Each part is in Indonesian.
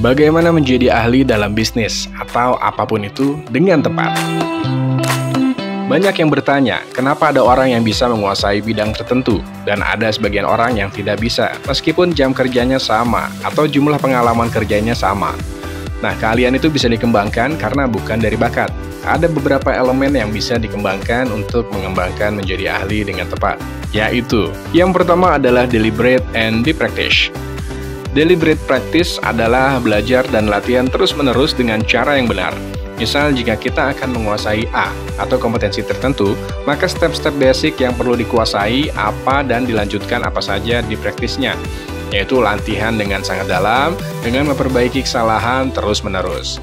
Bagaimana menjadi ahli dalam bisnis atau apapun itu dengan tepat? Banyak yang bertanya, kenapa ada orang yang bisa menguasai bidang tertentu dan ada sebagian orang yang tidak bisa, meskipun jam kerjanya sama atau jumlah pengalaman kerjanya sama. Nah, keahlian itu bisa dikembangkan karena bukan dari bakat. Ada beberapa elemen yang bisa dikembangkan untuk mengembangkan menjadi ahli dengan tepat, yaitu yang pertama adalah deliberate and practice. Deliberate practice adalah belajar dan latihan terus-menerus dengan cara yang benar. Misal, jika kita akan menguasai A atau kompetensi tertentu, maka step-step basic yang perlu dikuasai apa dan dilanjutkan apa saja di praktisnya, yaitu latihan dengan sangat dalam, dengan memperbaiki kesalahan terus-menerus.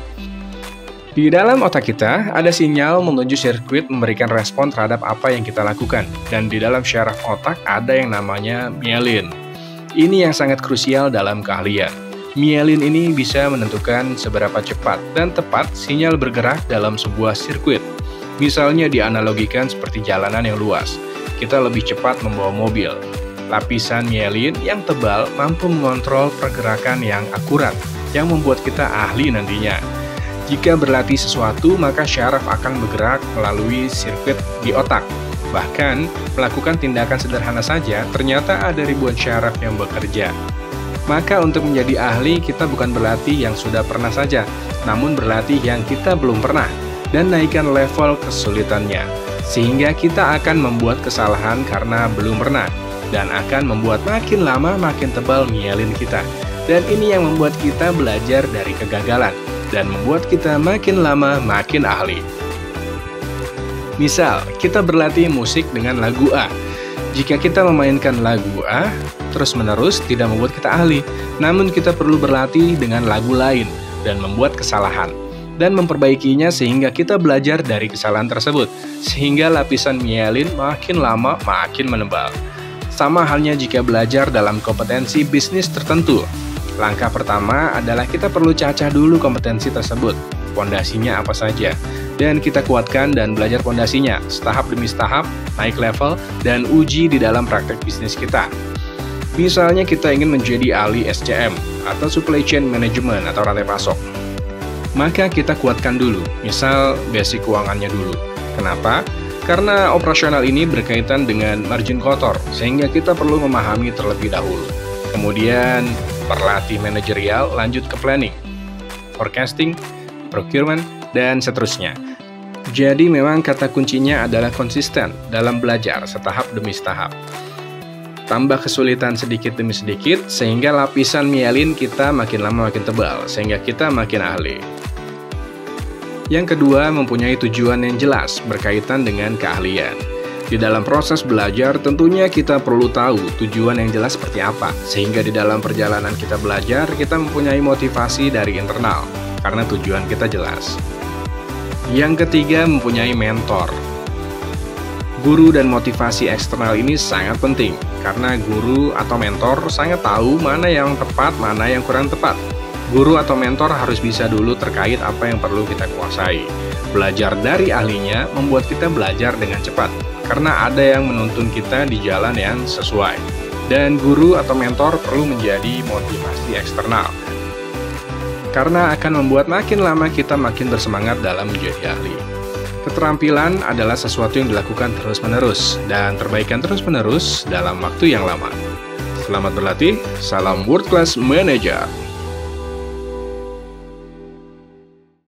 Di dalam otak kita, ada sinyal menuju sirkuit memberikan respon terhadap apa yang kita lakukan, dan di dalam syaraf otak ada yang namanya myelin. Ini yang sangat krusial dalam keahlian. Myelin ini bisa menentukan seberapa cepat dan tepat sinyal bergerak dalam sebuah sirkuit. Misalnya dianalogikan seperti jalanan yang luas. Kita lebih cepat membawa mobil. Lapisan myelin yang tebal mampu mengontrol pergerakan yang akurat, yang membuat kita ahli nantinya. Jika berlatih sesuatu, maka syaraf akan bergerak melalui sirkuit di otak. Bahkan, melakukan tindakan sederhana saja, ternyata ada ribuan syaraf yang bekerja. Maka untuk menjadi ahli, kita bukan berlatih yang sudah pernah saja, namun berlatih yang kita belum pernah, dan naikkan level kesulitannya. Sehingga kita akan membuat kesalahan karena belum pernah, dan akan membuat makin lama makin tebal myelin kita. Dan ini yang membuat kita belajar dari kegagalan, dan membuat kita makin lama makin ahli. Misal, kita berlatih musik dengan lagu A. Jika kita memainkan lagu A terus-menerus tidak membuat kita ahli, namun kita perlu berlatih dengan lagu lain dan membuat kesalahan dan memperbaikinya sehingga kita belajar dari kesalahan tersebut, sehingga lapisan myelin makin lama makin menebal. Sama halnya jika belajar dalam kompetensi bisnis tertentu. Langkah pertama adalah kita perlu cacah dulu kompetensi tersebut, pondasinya apa saja, dan kita kuatkan dan belajar pondasinya setahap demi setahap, naik level, dan uji di dalam praktek bisnis kita. Misalnya kita ingin menjadi ahli SCM atau Supply Chain Management atau rantai pasok. Maka kita kuatkan dulu, misal basic keuangannya dulu. Kenapa? Karena operasional ini berkaitan dengan margin kotor, sehingga kita perlu memahami terlebih dahulu. Kemudian berlatih manajerial, lanjut ke planning, forecasting, procurement, dan seterusnya. Jadi memang kata kuncinya adalah konsisten dalam belajar setahap demi setahap. Tambah kesulitan sedikit demi sedikit, sehingga lapisan myelin kita makin lama makin tebal, sehingga kita makin ahli. Yang kedua, mempunyai tujuan yang jelas berkaitan dengan keahlian. Di dalam proses belajar, tentunya kita perlu tahu tujuan yang jelas seperti apa, sehingga di dalam perjalanan kita belajar, kita mempunyai motivasi dari internal, karena tujuan kita jelas. Yang ketiga, mempunyai mentor. Guru dan motivasi eksternal ini sangat penting, karena guru atau mentor sangat tahu mana yang tepat, mana yang kurang tepat. Guru atau mentor harus bisa dulu terkait apa yang perlu kita kuasai. Belajar dari ahlinya membuat kita belajar dengan cepat, karena ada yang menuntun kita di jalan yang sesuai. Dan guru atau mentor perlu menjadi motivasi eksternal, karena akan membuat makin lama kita makin bersemangat dalam menjadi ahli. Keterampilan adalah sesuatu yang dilakukan terus-menerus, dan perbaikan terus-menerus dalam waktu yang lama. Selamat berlatih, salam World Class Manager.